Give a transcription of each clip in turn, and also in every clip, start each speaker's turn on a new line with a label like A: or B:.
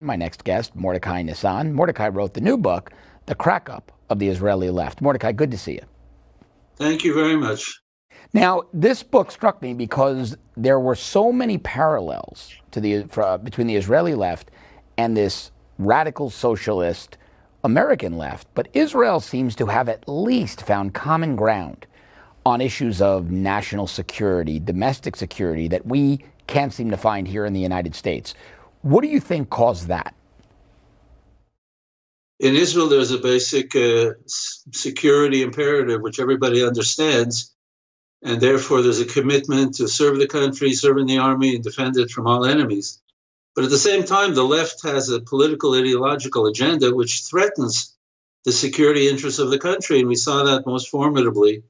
A: My next guest, Mordechai Nisan. Mordechai wrote the new book, The Crack-Up of the Israeli Left. Mordechai, good to see you.
B: Thank you very much.
A: Now, this book struck me because there were so many parallels between the Israeli left and this radical socialist American left, but Israel seems to have at least found common ground on issues of national security, domestic security, that we can't seem to find here in the United States. What do you think caused that?
B: In Israel, there's a basic security imperative, which everybody understands, and therefore there's a commitment to serve the country, serve in the army, and defend it from all enemies. But at the same time, the left has a political ideological agenda which threatens the security interests of the country, and we saw that most formidably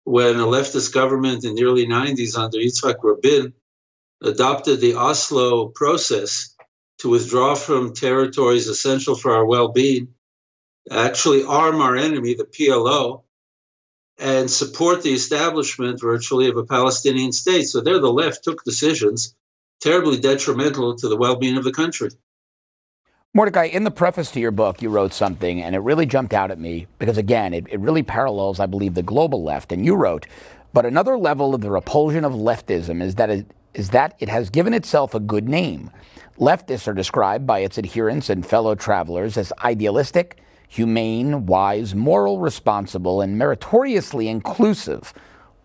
B: when a leftist government in the early 90s under Yitzhak Rabin adopted the Oslo process to withdraw from territories essential for our well-being, actually arm our enemy, the PLO, and support the establishment virtually of a Palestinian state. So there the left took decisions terribly detrimental to the well-being of the country.
A: Mordechai, in the preface to your book, you wrote something, and it really jumped out at me because, again, it really parallels, I believe, the global left. And you wrote, but another level of the repulsion of leftism is that it has given itself a good name. Leftists are described by its adherents and fellow travelers as idealistic, humane, wise, moral, responsible, and meritoriously inclusive.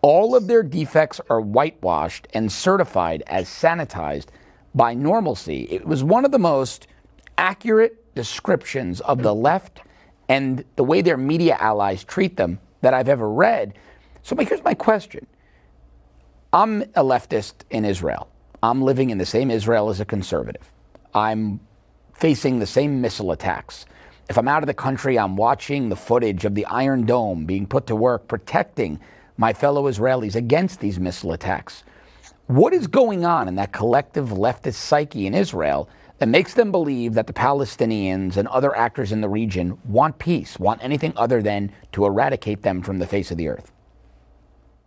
A: All of their defects are whitewashed and certified as sanitized by normalcy. It was one of the most accurate descriptions of the left and the way their media allies treat them that I've ever read. So here's my question. I'm a leftist in Israel. I'm living in the same Israel as a conservative. I'm facing the same missile attacks. If I'm out of the country, I'm watching the footage of the Iron Dome being put to work protecting my fellow Israelis against these missile attacks. What is going on in that collective leftist psyche in Israel that makes them believe that the Palestinians and other actors in the region want peace, want anything other than to eradicate them from the face of the earth?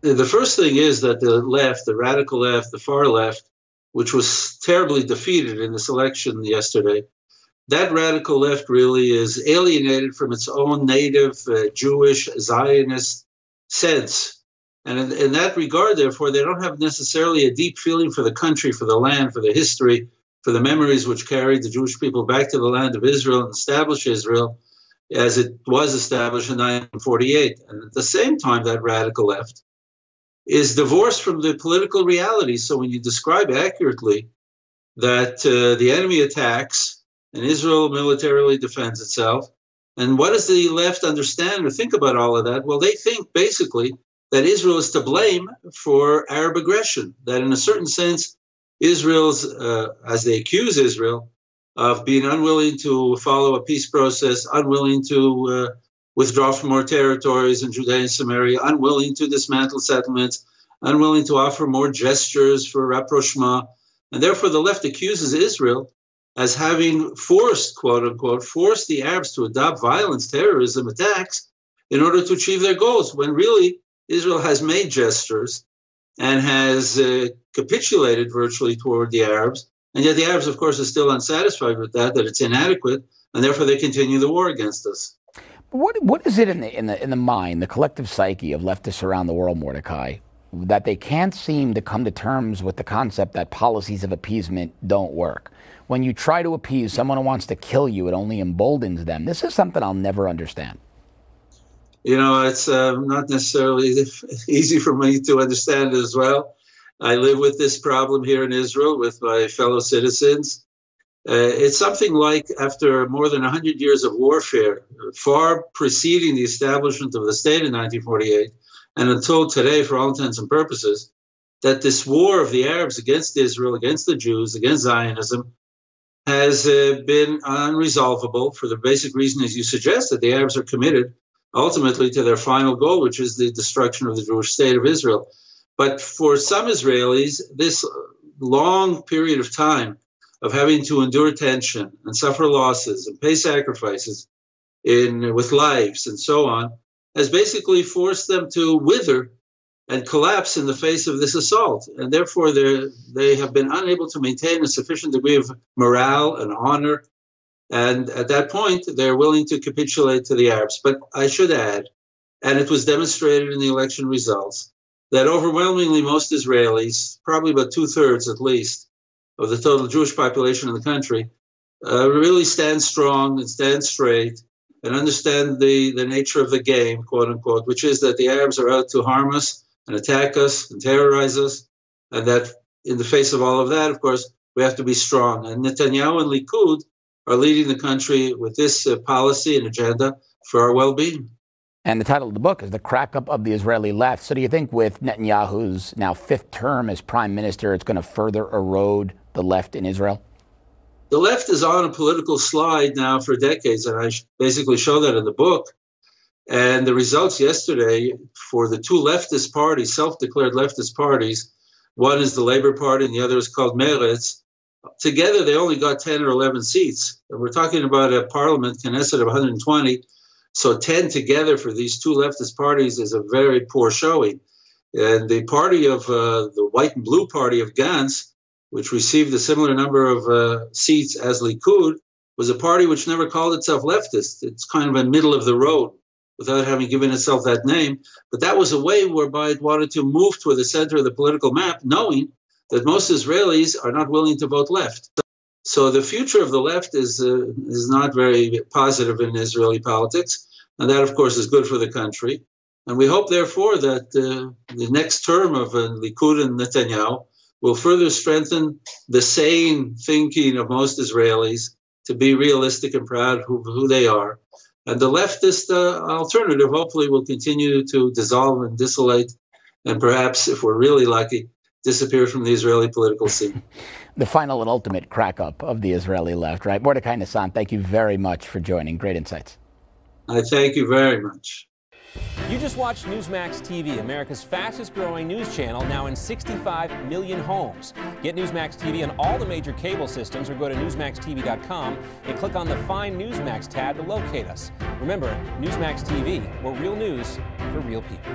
B: The first thing is that the left, the radical left, the far left, which was terribly defeated in this election yesterday, that radical left really is alienated from its own native Jewish Zionist sense. And in that regard, therefore, they don't have necessarily a deep feeling for the country, for the land, for the history, for the memories which carried the Jewish people back to the land of Israel and established Israel as it was established in 1948. And at the same time, that radical left is divorced from the political reality. So when you describe accurately that the enemy attacks and Israel militarily defends itself, and what does the left understand or think about all of that? Well, they think basically that Israel is to blame for Arab aggression, that in a certain sense, Israel's, as they accuse Israel, of being unwilling to follow a peace process, unwilling to withdraw from more territories in Judea and Samaria, unwilling to dismantle settlements, unwilling to offer more gestures for rapprochement. And therefore, the left accuses Israel as having forced, quote unquote, forced the Arabs to adopt violence, terrorism, attacks in order to achieve their goals, when really Israel has made gestures and has capitulated virtually toward the Arabs. And yet the Arabs, of course, are still unsatisfied with that it's inadequate, and therefore they continue the war against us.
A: What is it in the mind, the collective psyche of leftists around the world, Mordechai, that they can't seem to come to terms with the concept that policies of appeasement don't work? When you try to appease someone who wants to kill you, it only emboldens them. This is something I'll never understand.
B: You know, it's not necessarily easy for me to understand as well. I live with this problem here in Israel with my fellow citizens. It's something like after more than 100 years of warfare, far preceding the establishment of the state in 1948, and until today, for all intents and purposes, that this war of the Arabs against Israel, against the Jews, against Zionism, has been unresolvable for the basic reason, as you suggest, that the Arabs are committed ultimately to their final goal, which is the destruction of the Jewish state of Israel. But for some Israelis, this long period of time of having to endure tension and suffer losses and pay sacrifices with lives and so on has basically forced them to wither and collapse in the face of this assault. And therefore, they have been unable to maintain a sufficient degree of morale and honor. And at that point, they're willing to capitulate to the Arabs. But I should add, and it was demonstrated in the election results, that overwhelmingly most Israelis, probably about 2/3 at least, of the total Jewish population in the country, really stand strong and stand straight and understand the nature of the game, quote unquote, which is that the Arabs are out to harm us and attack us and terrorize us. And that in the face of all of that, of course, we have to be strong. And Netanyahu and Likud are leading the country with this policy and agenda for our well-being.
A: And the title of the book is The Crack-Up of the Israeli Left. So do you think with Netanyahu's now 5th term as prime minister, it's going to further erode the left in Israel?
B: The left is on a political slide now for decades, and I basically show that in the book. And the results yesterday for the two leftist parties, self-declared leftist parties, one is the Labour Party and the other is called Meretz. Together, they only got 10 or 11 seats. And we're talking about a parliament, Knesset, of 120. So 10 together for these two leftist parties is a very poor showing. And the party of the white and blue party of Gantz, which received a similar number of seats as Likud, was a party which never called itself leftist. It's kind of a middle of the road without having given itself that name. But that was a way whereby it wanted to move toward the center of the political map, knowing that most Israelis are not willing to vote left. So the future of the left is not very positive in Israeli politics. And that, of course, is good for the country. And we hope, therefore, that the next term of Likud and Netanyahu will further strengthen the sane thinking of most Israelis to be realistic and proud of who they are. And the leftist alternative, hopefully, will continue to dissolve and dissolate, and perhaps, if we're really lucky, disappear from the Israeli political scene.
A: The final and ultimate crack-up of the Israeli left, right? Mordechai Nisan, thank you very much for joining. Great insights.
B: I thank you very much.
C: You just watched Newsmax TV, America's fastest growing news channel, now in 65 million homes. Get Newsmax TV on all the major cable systems or go to newsmaxtv.com and click on the Find Newsmax tab to locate us. Remember, Newsmax TV, where real news for real people.